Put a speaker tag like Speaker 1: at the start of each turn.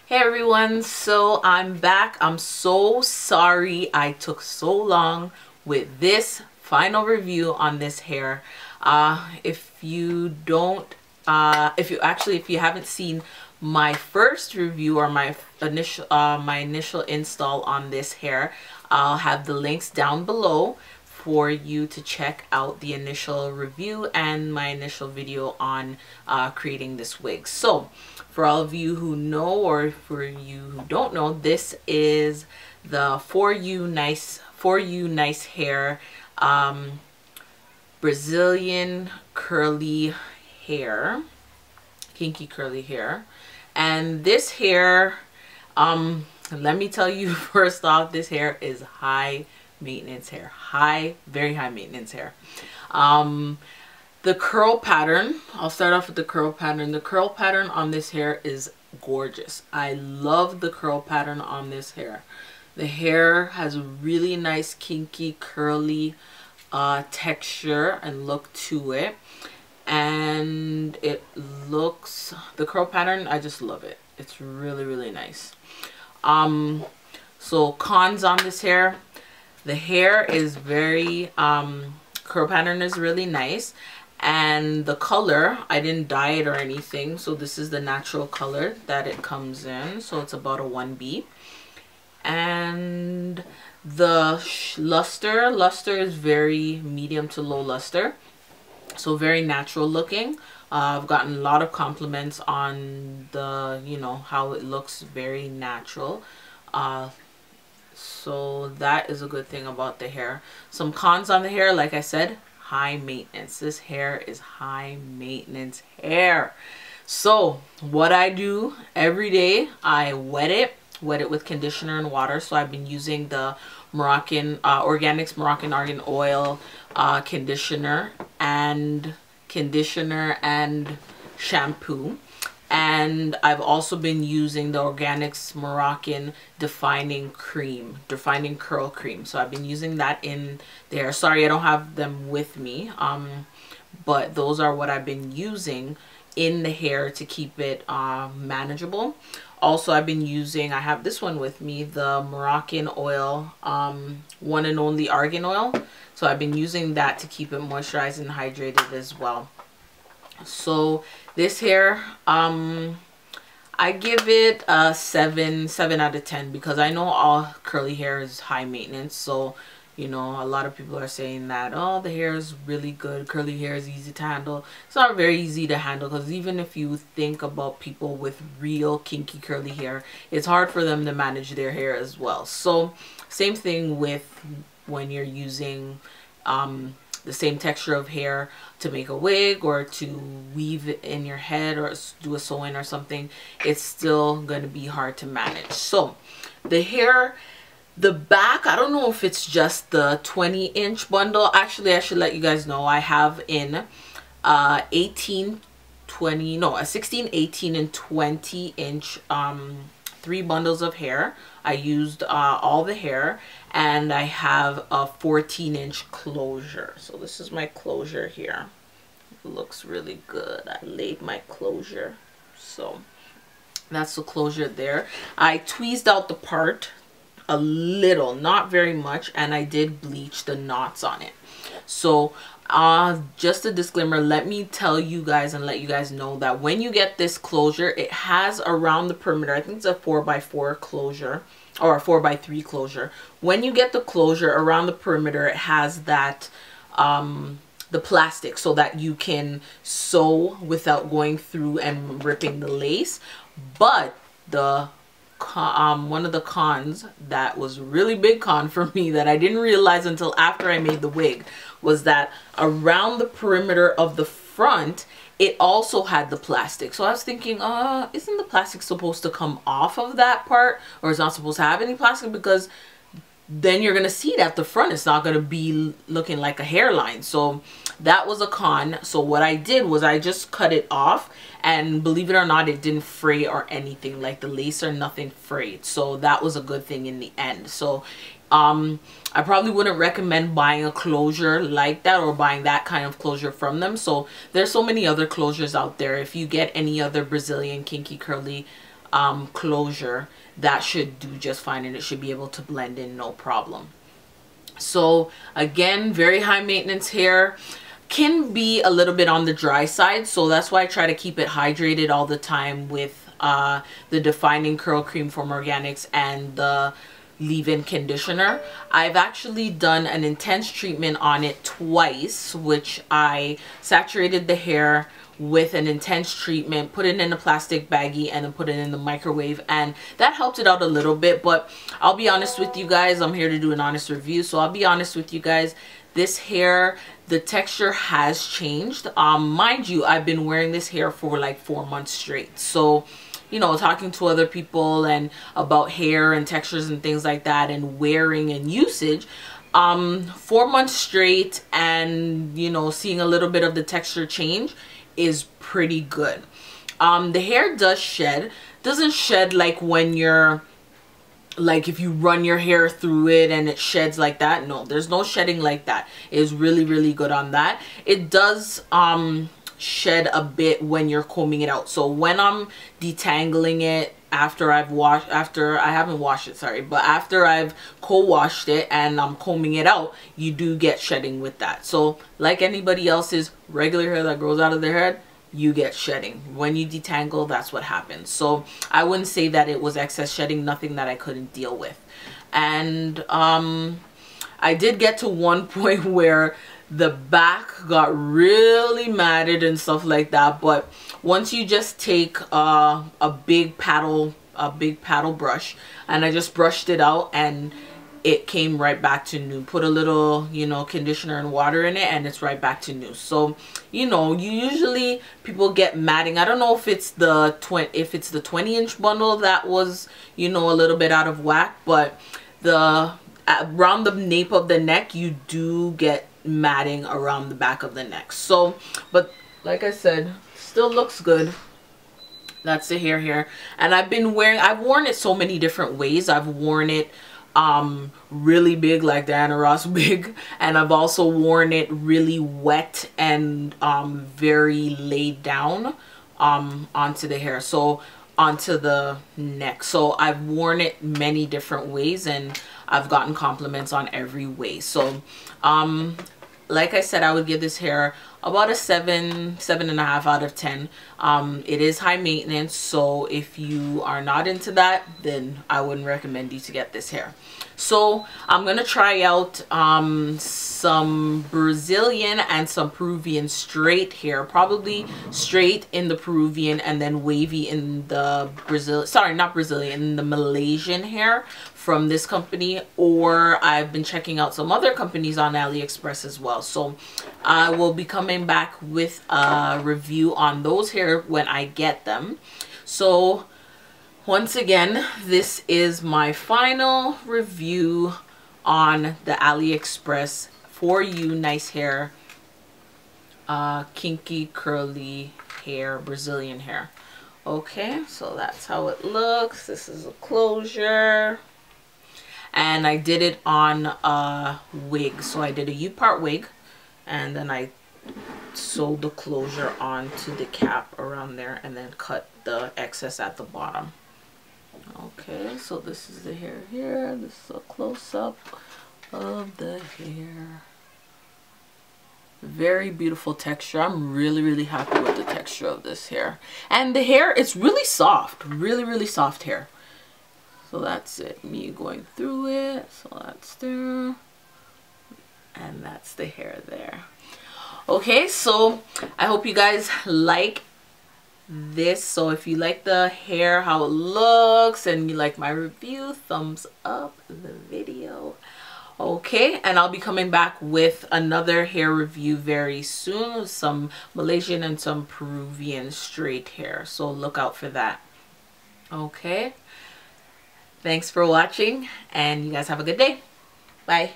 Speaker 1: Hey everyone, so I'm back. I'm so sorry I took so long with this final review on this hair. If you haven't seen my first review or my initial install on this hair, I'll have the links down below for you to check out the initial review and my initial video on creating this wig. So for all of you who know, or for you who don't know, this is the For You Nice Hair Brazilian curly hair, kinky curly hair. And this hair, let me tell you first off, this hair is high maintenance hair, very high maintenance hair. The curl pattern, I'll start off with the curl pattern. The curl pattern on this hair is gorgeous. I love the curl pattern on this hair. The hair has a really nice kinky curly texture and look to it, and it looks, the curl pattern, I just love it. It's really nice. So cons on this hair: the hair is very curl pattern is really nice, and the color, I didn't dye it or anything, so this is the natural color that it comes in, so it's about a 1B. And the luster is very medium to low luster, so very natural looking. I've gotten a lot of compliments on the, how it looks very natural. So that is a good thing about the hair. Some cons on the hair, like I said, high maintenance. This hair is high maintenance hair. So what I do every day, I wet it with conditioner and water. So I've been using the Moroccan organix Moroccan Argan oil conditioner and shampoo. And I've also been using the organix Moroccan defining curl cream. So I've been using that in there. Sorry, I don't have them with me, but those are what I've been using in the hair to keep it manageable. Also, I've been using, I have this one with me, the Moroccan oil, one and only argan oil. So I've been using that to keep it moisturized and hydrated as well. So this hair, I give it a 7 out of 10, because I know all curly hair is high maintenance. So, a lot of people are saying that, oh, the hair is really good, curly hair is easy to handle. It's not very easy to handle, because even if you think about people with real kinky curly hair, it's hard for them to manage their hair as well. So same thing with when you're using the same texture of hair to make a wig or to weave it in your head or do a sew-in or something. It's still going to be hard to manage. So the hair, the back, I don't know if it's just the 20-inch bundle. Actually, I should let you guys know I have in 16, 18 and 20-inch 3 bundles of hair. I used all the hair, and I have a 14-inch closure. So this is my closure here. It looks really good. I laid my closure. So that's the closure there. I tweezed out the part a little, not very much, and I did bleach the knots on it. So just a disclaimer, let me tell you guys and let you guys know that when you get this closure, it has around the perimeter, I think it's a 4x4 closure or a 4x3 closure. When you get the closure around the perimeter, it has that the plastic, so that you can sew without going through and ripping the lace. But the one of the cons that was a really big con for me that I didn't realize until after I made the wig was that around the perimeter of the front, it also had the plastic. So I was thinking, isn't the plastic supposed to come off of that part, or is not supposed to have any plastic? Because then you're gonna see that the front is not gonna be looking like a hairline. So that was a con. So what I did was I just cut it off, and believe it or not, it didn't fray or anything, like the lace or nothing frayed. So that was a good thing in the end. So I probably wouldn't recommend buying a closure like that or buying that kind of closure from them. So there's so many other closures out there. If you get any other Brazilian kinky curly closure, that should do just fine, and it should be able to blend in no problem. So again, very high maintenance hair. Can be a little bit on the dry side, so that's why I try to keep it hydrated all the time with the defining curl cream from Organix and the leave-in conditioner. I've actually done an intense treatment on it twice, which I saturated the hair with an intense treatment, put it in a plastic baggie, and then put it in the microwave, and that helped it out a little bit. But I'll be honest with you guys, I'm here to do an honest review, so I'll be honest with you guys, this hair, the texture has changed. Mind you, I've been wearing this hair for like 4 months straight, so you know, talking to other people and about hair and textures and things like that and wearing and usage, 4 months straight, and you know, seeing a little bit of the texture change is pretty good. The hair does shed. Doesn't shed like when you're like, if you run your hair through it and it sheds like that. No, there's no shedding like that. It is really, really good on that. It does shed a bit when you're combing it out. So when I'm detangling it after I've washed, after I haven't washed it, sorry, but after I've co-washed it and I'm combing it out, you do get shedding with that. So like anybody else's regular hair that grows out of their head, you get shedding. When you detangle, that's what happens. So I wouldn't say that it was excess shedding, nothing that I couldn't deal with. And I did get to one point where the back got really matted and stuff like that, but once you just take a big paddle brush, and I just brushed it out, and it came right back to new. Put a little, you know, conditioner and water in it, and it's right back to new. So you know, you usually, people get matting. I don't know if it's the 20-inch bundle that was, you know, a little bit out of whack, but the around the nape of the neck, you do get matting around the back of the neck. So, but like I said, still looks good. That's the hair here. And I've worn it so many different ways. I've worn it really big, like Diana Ross big, and I've also worn it really wet and very laid down onto the hair, so onto the neck. So I've worn it many different ways, and I've gotten compliments on every way. So like I said, I would give this hair about a 7.5 out of 10. It is high maintenance, so if you are not into that, then I wouldn't recommend you to get this hair. So I'm gonna try out some Brazilian and some Peruvian straight hair, probably straight in the Peruvian and then wavy in the in the Malaysian hair from this company, or I've been checking out some other companies on AliExpress as well. So I will be coming back with a review on those hair when I get them. So once again, this is my final review on the AliExpress For You Nice Hair kinky curly hair, Brazilian hair. Okay, so that's how it looks. This is a closure. And I did it on a wig. So I did a U-part wig, and then I sewed the closure onto the cap around there and then cut the excess at the bottom. Okay, so this is the hair here. This is a close-up of the hair. Very beautiful texture. I'm really, really happy with the texture of this hair. And the hair, it's really soft. Really, really soft hair. So that's it, me going through it. So that's there, and that's the hair there. Okay, so I hope you guys like this. So if you like the hair, how it looks, and you like my review, thumbs up the video. Okay, and I'll be coming back with another hair review very soon, some Malaysian and some Peruvian straight hair, so look out for that. Okay, thanks for watching, and you guys have a good day. Bye.